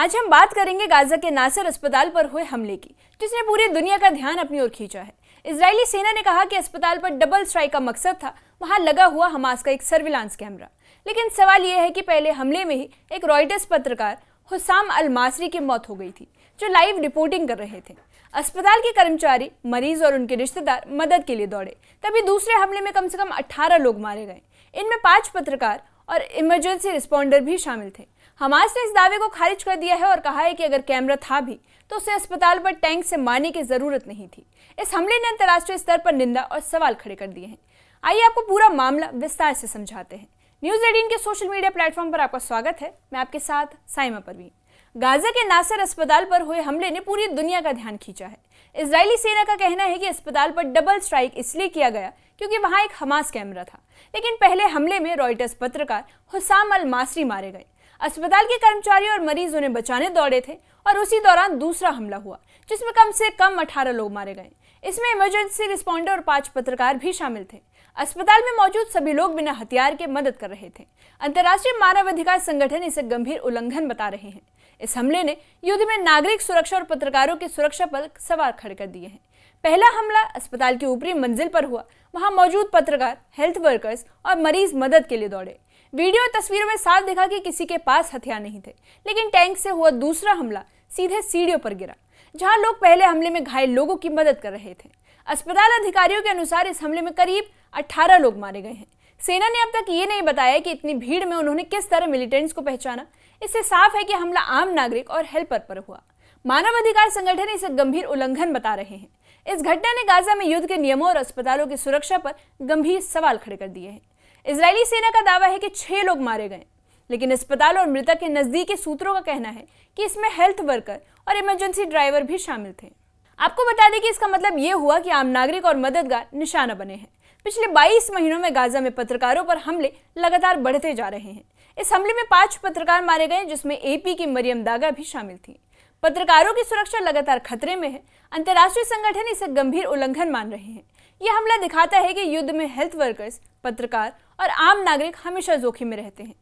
आज हम बात करेंगे गाजा के नासर अस्पताल पर हुए हमले की, जिसने पूरी दुनिया का ध्यान अपनी ओर खींचा है। इजरायली सेना ने कहा कि अस्पताल पर डबल स्ट्राइक का मकसद था वहां लगा हुआ हमास का एक सर्विलांस कैमरा। लेकिन सवाल यह है कि पहले हमले में ही एक रॉयटर्स पत्रकार हुसाम अल मासरी की मौत हो गई थी, जो लाइव रिपोर्टिंग कर रहे थे। अस्पताल के कर्मचारी, मरीज और उनके रिश्तेदार मदद के लिए दौड़े, तभी दूसरे हमले में कम से कम 18 लोग मारे गए। इनमें 5 पत्रकार और इमरजेंसी रिस्पॉन्डर भी शामिल थे। हमास ने इस दावे को खारिज कर दिया है और कहा है कि अगर कैमरा था भी तो उसे अस्पताल पर टैंक से मारने की जरूरत नहीं थी। इस हमले ने अंतर्राष्ट्रीय स्तर पर निंदा और सवाल खड़े कर दिए हैं। आइए आपको पूरा मामला विस्तार से समझाते हैं। न्यूज़ 18 के सोशल मीडिया प्लेटफॉर्म पर आपका स्वागत है। मैं आपके साथ साइमा परवीन। गाजा के नासर अस्पताल पर हुए हमले ने पूरी दुनिया का ध्यान खींचा है। इजरायली सेना का कहना है कि अस्पताल पर डबल स्ट्राइक इसलिए किया गया क्योंकि वहां एक हमास कैमरा था। लेकिन पहले हमले में रॉयटर्स पत्रकार हुसाम अल मासरी मारे गए। अस्पताल के कर्मचारी और मरीज उन्हें बचाने दौड़े थे और उसी दौरान दूसरा हमला हुआ, जिसमें कम से कम 18 लोग मारे गए। इसमें इमरजेंसी रिस्पॉन्डर और 5 पत्रकार भी शामिल थे। अस्पताल में मौजूद सभी लोग बिना हथियार के मदद कर रहे थे। अंतर्राष्ट्रीय मानवाधिकार संगठन इसे गंभीर उल्लंघन बता रहे हैं। इस हमले ने युद्ध में नागरिक सुरक्षा और पत्रकारों की सुरक्षा पर सवाल खड़े कर दिए हैं। पहला हमला अस्पताल की ऊपरी मंजिल पर हुआ। वहां मौजूद पत्रकार, हेल्थ वर्कर्स और मरीज मदद के लिए दौड़े। वीडियो और तस्वीरों में साफ दिखा कि किसी के पास हथियार नहीं थे। लेकिन टैंक से हुआ दूसरा हमला सीधे सीढ़ियों पर गिरा, जहां लोग पहले हमले में घायल लोगों की मदद कर रहे थे। अस्पताल अधिकारियों के अनुसार इस हमले में करीब 18 लोग मारे गए हैं। सेना ने अब तक ये नहीं बताया कि इतनी भीड़ में उन्होंने किस तरह मिलिटेंट्स को पहचाना। इससे साफ है कि हमला आम नागरिक और हेल्पर पर हुआ। मानवाधिकार संगठन इसे गंभीर उल्लंघन बता रहे हैं। इस घटना ने गाजा में युद्ध के नियमों और अस्पतालों की सुरक्षा पर गंभीर सवाल खड़े कर दिए हैं। इजरायली सेना का दावा है कि 6 लोग मारे गए, लेकिन अस्पताल और मृतक के नजदीकी सूत्रों का कहना है कि इसमें हेल्थ वर्कर और इमरजेंसी ड्राइवर भी शामिल थे। आपको बता दें कि इसका मतलब ये हुआ कि आम नागरिक और मददगार निशाना बने हैं। पिछले 22 महीनों में गाजा में पत्रकारों पर हमले लगातार बढ़ते जा रहे हैं। इस हमले में 5 पत्रकार मारे गए, जिसमें एपी की मरियम दागा भी शामिल थी। पत्रकारों की सुरक्षा लगातार खतरे में है। अंतर्राष्ट्रीय संगठन इसे गंभीर उल्लंघन मान रहे हैं। यह हमला दिखाता है कि युद्ध में हेल्थ वर्कर्स, पत्रकार और आम नागरिक हमेशा जोखिम में रहते हैं।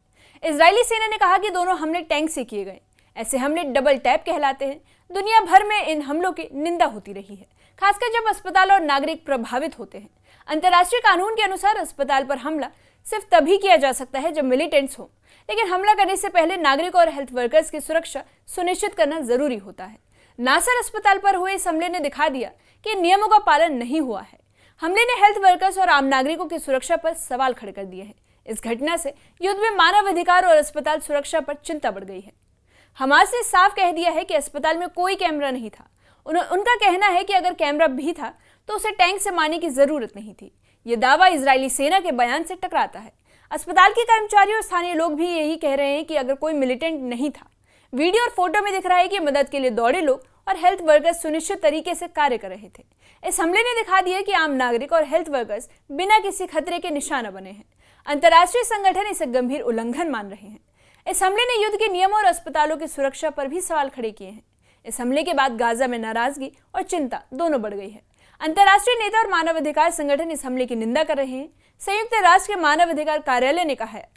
इजरायली सेना ने कहा कि दोनों हमले टैंक से किए गए। ऐसे हमले डबल टैप कहलाते हैं। दुनिया भर में इन हमलों की निंदा होती रही है, खासकर जब अस्पताल और नागरिक प्रभावित होते हैं। अंतर्राष्ट्रीय कानून के अनुसार अस्पताल पर हमला सिर्फ तभी किया जा सकता है जब मिलिटेंट्स हो, लेकिन हमला करने से पहले नागरिक और हेल्थ वर्कर्स की सुरक्षा सुनिश्चित करना जरूरी होता है। नासर अस्पताल पर हुए इस हमले ने दिखा दिया कि नियमों का पालन नहीं हुआ है। हमले ने हेल्थ वर्कर्स और आम नागरिकों की सुरक्षा पर सवाल खड़े कर दिए हैं। इस घटना से युद्ध में मानवाधिकार और अस्पताल सुरक्षा पर चिंता बढ़ गई है। हमास ने साफ कह दिया है कि अस्पताल में कोई कैमरा नहीं था। उनका कहना है कि अगर कैमरा भी था तो उसे टैंक से मारने की जरूरत नहीं थी। यह दावा इजरायली सेना के बयान से टकराता है। अस्पताल के कर्मचारी और स्थानीय लोग भी यही कह रहे हैं कि अगर कोई मिलिटेंट नहीं था। वीडियो और फोटो में दिख रहा है कि मदद के लिए दौड़े लोग और हेल्थ वर्कर्स सुनिश्चित तरीके से कार्य कर रहे थे। इस हमले ने दिखा दिया कि आम नागरिक और हेल्थ वर्कर्स बिना किसी खतरे के निशाना बने हैं। अंतर्राष्ट्रीय संगठन इसे गंभीर उल्लंघन मान रहे हैं। इस हमले ने युद्ध के नियमों और अस्पतालों की सुरक्षा पर भी सवाल खड़े किए हैं। इस हमले के बाद गाजा में नाराजगी और चिंता दोनों बढ़ गई है। अंतर्राष्ट्रीय नेता और मानवाधिकार संगठन इस हमले की निंदा कर रहे हैं। संयुक्त राष्ट्र के मानवाधिकार कार्यालय ने कहा है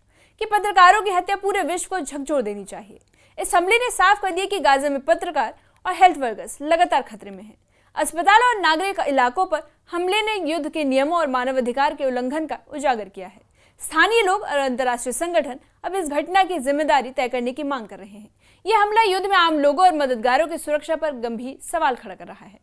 कि पत्रकारों की हत्या पूरे विश्व को झकझोर देनी चाहिए। इस हमले ने साफ कर दिया कि गाजा में पत्रकार और हेल्थ वर्कर्स लगातार खतरे में हैं। अस्पताल और नागरिक इलाकों पर हमले ने युद्ध के नियमों और मानवाधिकार के उल्लंघन का उजागर किया है। स्थानीय लोग और अंतर्राष्ट्रीय संगठन अब इस घटना की जिम्मेदारी तय करने की मांग कर रहे हैं। यह हमला युद्ध में आम लोगों और मददगारों की सुरक्षा पर गंभीर सवाल खड़ा कर रहा है।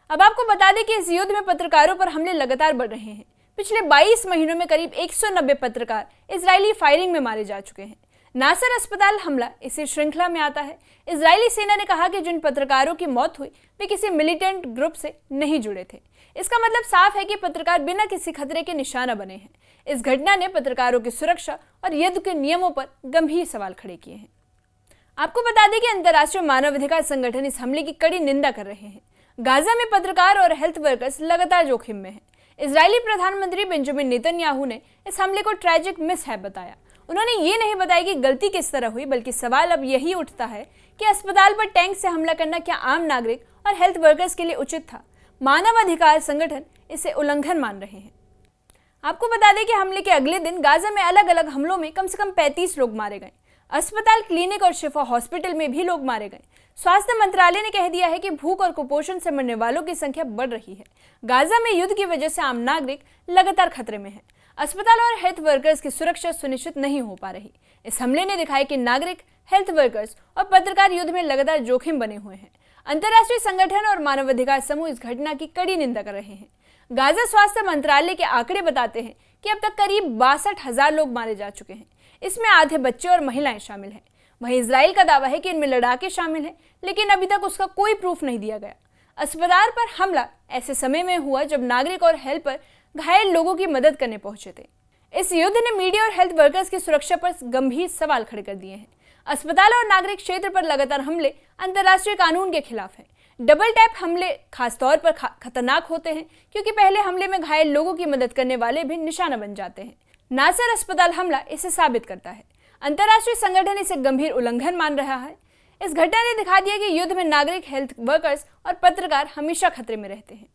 अब आपको बता दें कि इस युद्ध में पत्रकारों पर हमले लगातार बढ़ रहे हैं। पिछले 22 महीनों में करीब 190 पत्रकार इजरायली फायरिंग में मारे जा चुके हैं। नासर अस्पताल हमला इसी श्रृंखला में आता है। इजरायली सेना ने कहा कि जिन पत्रकारों की मौत हुई वे किसी मिलिटेंट ग्रुप से नहीं जुड़े थे। इसका मतलब साफ है कि पत्रकार बिना किसी खतरे के निशाना बने हैं। इस घटना ने पत्रकारों की सुरक्षा और युद्ध के नियमों पर गंभीर सवाल खड़े किए हैं। आपको बता दें कि अंतर्राष्ट्रीय मानवाधिकार संगठन इस हमले की कड़ी निंदा कर रहे हैं। गाजा में पत्रकार और हेल्थ वर्कर्स लगातार जोखिम में हैं। इजरायली प्रधानमंत्री बेंजामिन नेतन्याहू ने इस हमले को ट्रैजिक मिसहैप बताया। उन्होंने ये नहीं बताया कि गलती किस तरह हुई, बल्कि सवाल अब यही उठता है कि अस्पताल पर टैंक से हमला करना क्या आम नागरिक और हेल्थ वर्कर्स के लिए उचित था। मानवाधिकार संगठन इसे उल्लंघन मान रहे हैं। आपको बता दें कि हमले के अगले दिन गाजा में अलग अलग हमलों में कम से कम 35 लोग मारे गए। अस्पताल, क्लिनिक और शिफा हॉस्पिटल में भी लोग मारे गए। स्वास्थ्य मंत्रालय ने कह दिया है कि भूख और कुपोषण से मरने वालों की संख्या बढ़ रही है। गाजा में युद्ध की वजह से आम नागरिक लगातार खतरे में है। अस्पताल और हेल्थ वर्कर्स की सुरक्षा सुनिश्चित नहीं हो पा रही। इस हमले ने दिखाया कि नागरिक, हेल्थ वर्कर्स और पत्रकार युद्ध में लगातार जोखिम बने हुए हैं। अंतर्राष्ट्रीय संगठन और मानवाधिकार समूह इस घटना की कड़ी निंदा कर रहे हैं। गाजा स्वास्थ्य मंत्रालय के आंकड़े बताते हैं कि अब तक करीब 62,000 लोग मारे जा चुके हैं। इसमें आधे बच्चे और महिलाएं शामिल हैं। वहीं इजराइल का दावा है कि इनमें लड़ाके शामिल हैं, लेकिन अभी तक उसका कोई प्रूफ नहीं दिया गया। अस्पताल पर हमला ऐसे समय में हुआ जब नागरिक और हेल्पर घायल लोगों की मदद करने पहुंचे थे। इस युद्ध ने मीडिया और हेल्थ वर्कर्स की सुरक्षा पर गंभीर सवाल खड़े कर दिए हैं। अस्पताल और नागरिक क्षेत्र पर लगातार हमले अंतर्राष्ट्रीय कानून के खिलाफ हैं। डबल टैप हमले खासतौर पर खतरनाक होते हैं, क्योंकि पहले हमले में घायल लोगों की मदद करने वाले भी निशाना बन जाते हैं। नासर अस्पताल हमला इसे साबित करता है। अंतर्राष्ट्रीय संगठन इसे गंभीर उल्लंघन मान रहा है। इस घटना ने दिखा दिया कि युद्ध में नागरिक, हेल्थ वर्कर्स और पत्रकार हमेशा खतरे में रहते हैं।